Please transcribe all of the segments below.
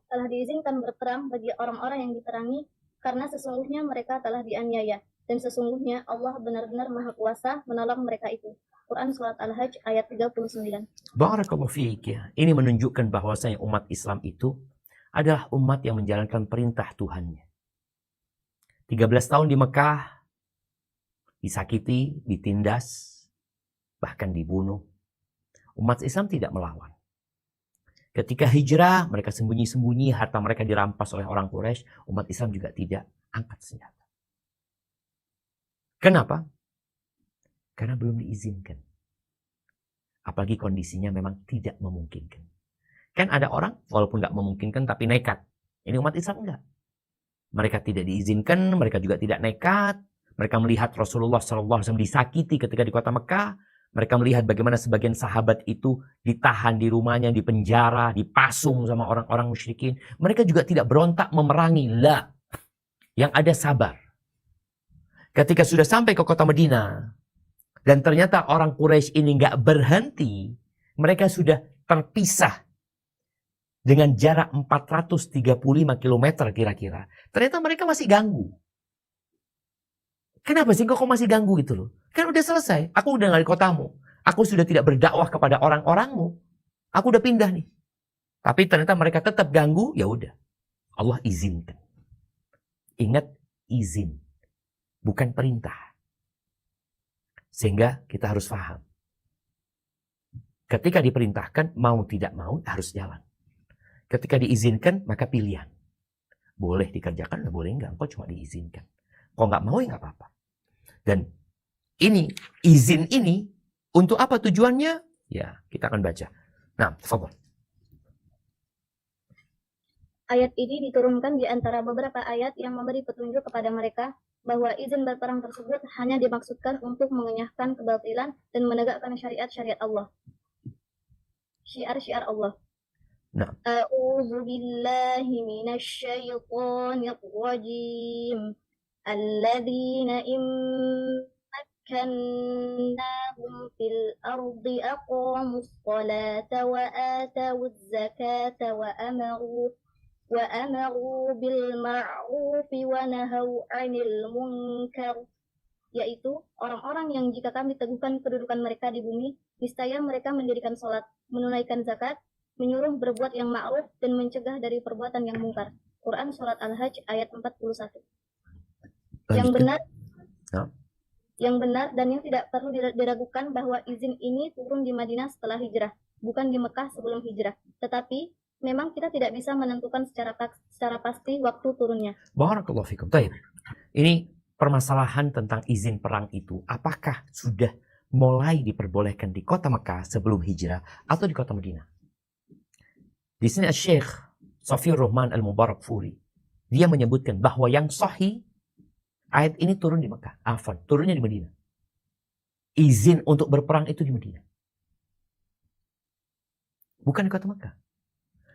telah diizinkan berperang bagi orang-orang yang diperangi, karena sesungguhnya mereka telah dianiaya, dan sesungguhnya Allah benar-benar Maha Kuasa menolong mereka itu. Quran Surat Al-Hajj ayat 39. Barakallahu fiik ya. Ini menunjukkan bahwasanya umat Islam itu adalah umat yang menjalankan perintah Tuhannya. 13 tahun di Mekah, disakiti, ditindas, bahkan dibunuh. Umat Islam tidak melawan. Ketika hijrah, mereka sembunyi-sembunyi, harta mereka dirampas oleh orang Quraisy, umat Islam juga tidak angkat senjata. Kenapa? Karena belum diizinkan. Apalagi kondisinya memang tidak memungkinkan. Kan ada orang, walaupun nggak memungkinkan, tapi nekat. Ini umat Islam enggak. Mereka tidak diizinkan, mereka juga tidak nekat. Mereka melihat Rasulullah SAW disakiti ketika di kota Mekah. Mereka melihat bagaimana sebagian sahabat itu ditahan di rumahnya, di penjara, dipasung sama orang-orang musyrikin. Mereka juga tidak berontak memerangi. La. Yang ada sabar. Ketika sudah sampai ke kota Madinah, dan ternyata orang Quraisy ini nggak berhenti, mereka sudah terpisah dengan jarak 435 km kira-kira. Ternyata mereka masih ganggu. Kenapa sih kok masih ganggu gitu loh? Kan udah selesai. Aku udah nggak di kotamu. Aku sudah tidak berdakwah kepada orang-orangmu. Aku udah pindah nih. Tapi ternyata mereka tetap ganggu. Ya udah. Allah izinkan. Ingat, izin. Bukan perintah. Sehingga kita harus paham. Ketika diperintahkan, mau tidak mau harus jalan. Ketika diizinkan, maka pilihan. Boleh dikerjakan, boleh enggak. Kok cuma diizinkan. Kok nggak mau ya nggak apa-apa. Dan ini, izin ini, untuk apa tujuannya? Ya, kita akan baca. Nah, tafadhol. Ayat ini diturunkan di antara beberapa ayat yang memberi petunjuk kepada mereka bahwa izin berperang tersebut hanya dimaksudkan untuk mengenyahkan kebatilan dan menegakkan syariat-syariat Allah. Syiar-syiar Allah. Nah. A'udzu billahi minasy syaithanir rajim. Alladzina makkannahum fil ardi aqamus salata wa atawuz zakata wa amaru bil ma'rufi wa nahaw 'anil munkar, yaitu orang-orang yang jika kami teguhkan kedudukan mereka di bumi, niscaya mereka mendirikan salat, menunaikan zakat, menyuruh berbuat yang ma'ruf dan mencegah dari perbuatan yang mungkar. Quran Surat Al-Hajj ayat 41. Yang benar dan yang tidak perlu diragukan bahwa izin ini turun di Madinah setelah hijrah, bukan di Mekah sebelum hijrah. Tetapi memang kita tidak bisa menentukan secara pasti waktu turunnya. Barakallahu fikum. Baik. Ini permasalahan tentang izin perang itu, apakah sudah mulai diperbolehkan di kota Mekah sebelum hijrah atau di kota Madinah? Di sini Syekh Safiur Rahman Al-Mubarakfuri, dia menyebutkan bahwa yang sahih, ayat ini turun di Mekah. Turunnya di Madinah. Izin untuk berperang itu di Madinah. Bukan di kota Mekah.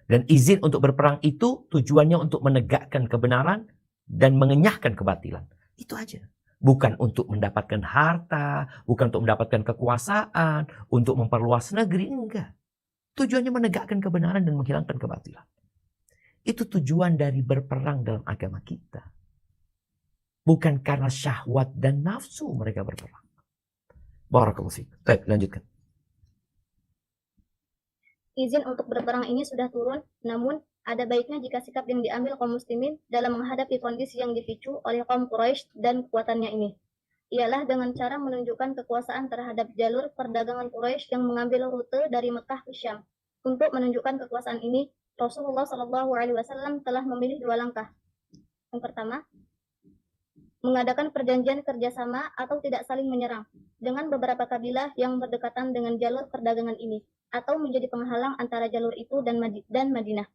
Dan izin untuk berperang itu tujuannya untuk menegakkan kebenaran dan mengenyahkan kebatilan. Itu aja. Bukan untuk mendapatkan harta, bukan untuk mendapatkan kekuasaan, untuk memperluas negeri, enggak. Tujuannya menegakkan kebenaran dan menghilangkan kebatilan. Itu tujuan dari berperang dalam agama kita. Bukan karena syahwat dan nafsu mereka berperang. Barakallahu fiik. Baik, lanjutkan. Izin untuk berperang ini sudah turun, namun ada baiknya jika sikap yang diambil kaum muslimin dalam menghadapi kondisi yang dipicu oleh kaum Quraisy dan kekuatannya ini. Ialah dengan cara menunjukkan kekuasaan terhadap jalur perdagangan Quraisy yang mengambil rute dari Mekah ke Syam. Untuk menunjukkan kekuasaan ini, Rasulullah SAW telah memilih dua langkah. Yang pertama, mengadakan perjanjian kerjasama atau tidak saling menyerang dengan beberapa kabilah yang berdekatan dengan jalur perdagangan ini, atau menjadi penghalang antara jalur itu dan Madinah.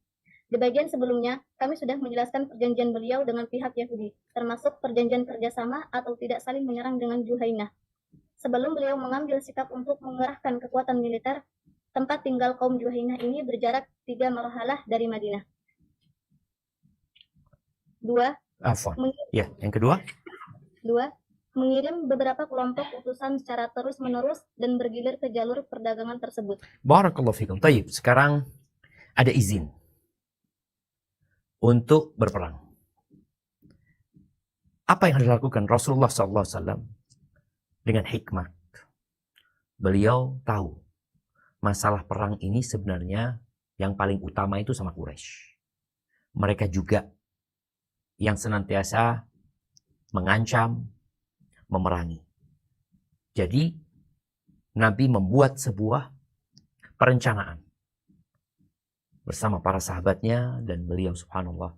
Di bagian sebelumnya, kami sudah menjelaskan perjanjian beliau dengan pihak Yahudi, termasuk perjanjian kerjasama atau tidak saling menyerang dengan Juhainah. Sebelum beliau mengambil sikap untuk mengerahkan kekuatan militer, tempat tinggal kaum Juhainah ini berjarak 3 marhalah dari Madinah. 2. Yang kedua? 2. Mengirim beberapa kelompok utusan secara terus-menerus dan bergilir ke jalur perdagangan tersebut. Barakallahu fikum. Tayyib, sekarang ada izin. untuk berperang. Apa yang dilakukan Rasulullah SAW dengan hikmah? Beliau tahu masalah perang ini sebenarnya yang paling utama itu sama Quraisy. Mereka juga yang senantiasa mengancam, memerangi. Jadi Nabi membuat sebuah perencanaan bersama para sahabatnya, dan beliau subhanallah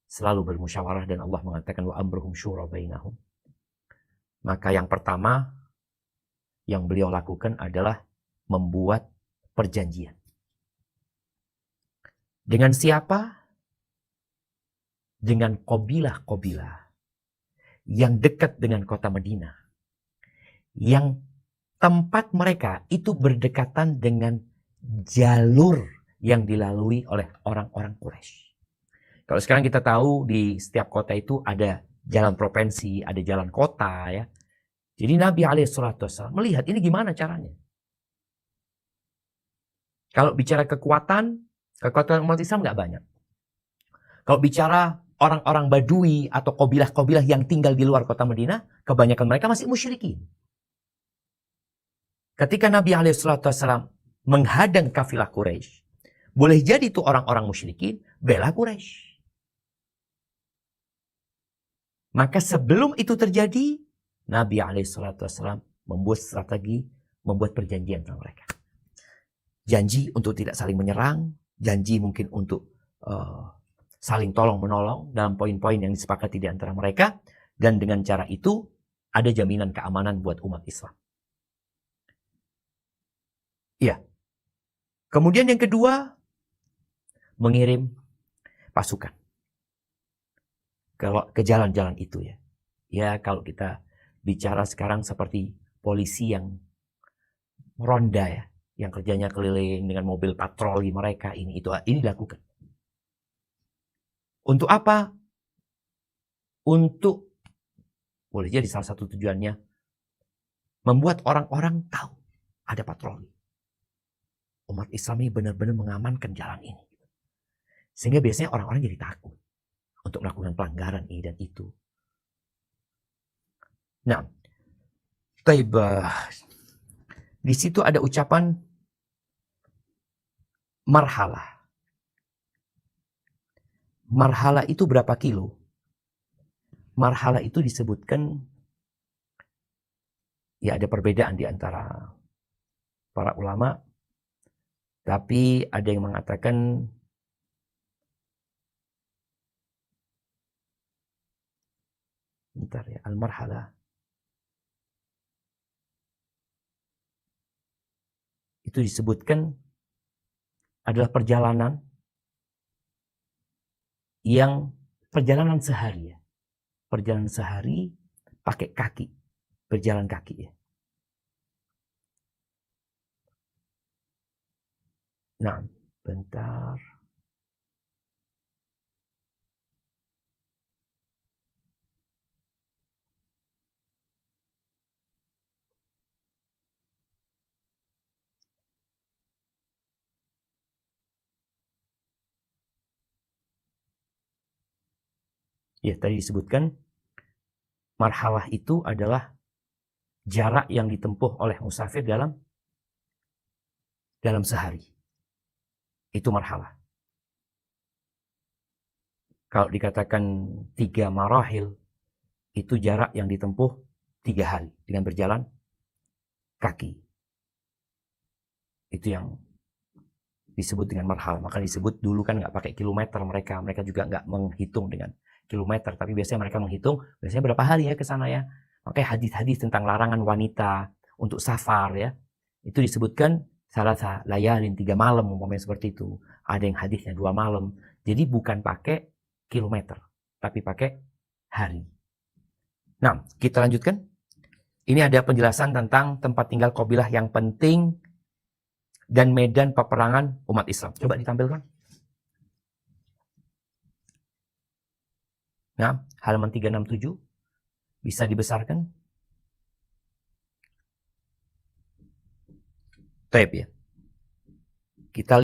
selalu bermusyawarah, dan Allah mengatakan wa amruhum syura bainahum. Maka yang pertama yang beliau lakukan adalah membuat perjanjian. Dengan siapa? Dengan kabilah-kabilah yang dekat dengan kota Madinah, yang tempat mereka itu berdekatan dengan jalur yang dilalui oleh orang-orang Quraisy. Kalau sekarang kita tahu di setiap kota itu ada jalan provinsi, ada jalan kota ya. Jadi Nabi SAW melihat ini gimana caranya. Kalau bicara kekuatan umat Islam nggak banyak. Kalau bicara orang-orang Badui atau kabilah-kabilah yang tinggal di luar kota Madinah, kebanyakan mereka masih musyrikin. Ketika Nabi SAW menghadang kafilah Quraisy, boleh jadi itu orang-orang musyrikin bela Quraisy. Maka sebelum itu terjadi, Nabi SAW membuat strategi, membuat perjanjian sama mereka. Janji untuk tidak saling menyerang, janji mungkin untuk saling tolong-menolong dalam poin-poin yang disepakati di antara mereka. Dan dengan cara itu, ada jaminan keamanan buat umat Islam. Iya. Kemudian yang kedua, mengirim pasukan ke jalan-jalan itu ya. Ya, kalau kita bicara sekarang seperti polisi yang ronda ya, yang kerjanya keliling dengan mobil patroli mereka, ini dilakukan. Untuk apa? Untuk, boleh jadi salah satu tujuannya, membuat orang-orang tahu ada patroli. Umat Islam ini benar-benar mengamankan jalan ini. Sehingga biasanya orang-orang jadi takut untuk melakukan pelanggaran ini dan itu. Nah, di situ ada ucapan marhalah. Marhalah itu berapa kilo? Marhalah itu disebutkan, ya ada perbedaan di antara para ulama, tapi ada yang mengatakan bentar ya, al-marhalah itu disebutkan adalah perjalanan sehari ya. Perjalanan sehari pakai kaki, berjalan kaki ya. Nah, bentar. Ya, tadi disebutkan marhalah itu adalah jarak yang ditempuh oleh musafir dalam sehari. Itu marhalah. Kalau dikatakan 3 marahil, itu jarak yang ditempuh 3 hari dengan berjalan kaki. Itu yang disebut dengan marhalah. Maka disebut dulu kan nggak pakai kilometer mereka juga nggak menghitung dengan kilometer, tapi biasanya mereka menghitung biasanya berapa hari ya ke sana ya. Makanya hadis-hadis tentang larangan wanita untuk safar ya, itu disebutkan salasa layalin 3 malam umpamanya seperti itu. Ada yang hadisnya 2 malam. Jadi bukan pakai kilometer, tapi pakai hari. Nah, kita lanjutkan. Ini ada penjelasan tentang tempat tinggal kabilah yang penting dan medan peperangan umat Islam. Coba ditampilkan. Nah, halaman 367 bisa dibesarkan. Tape ya. Kita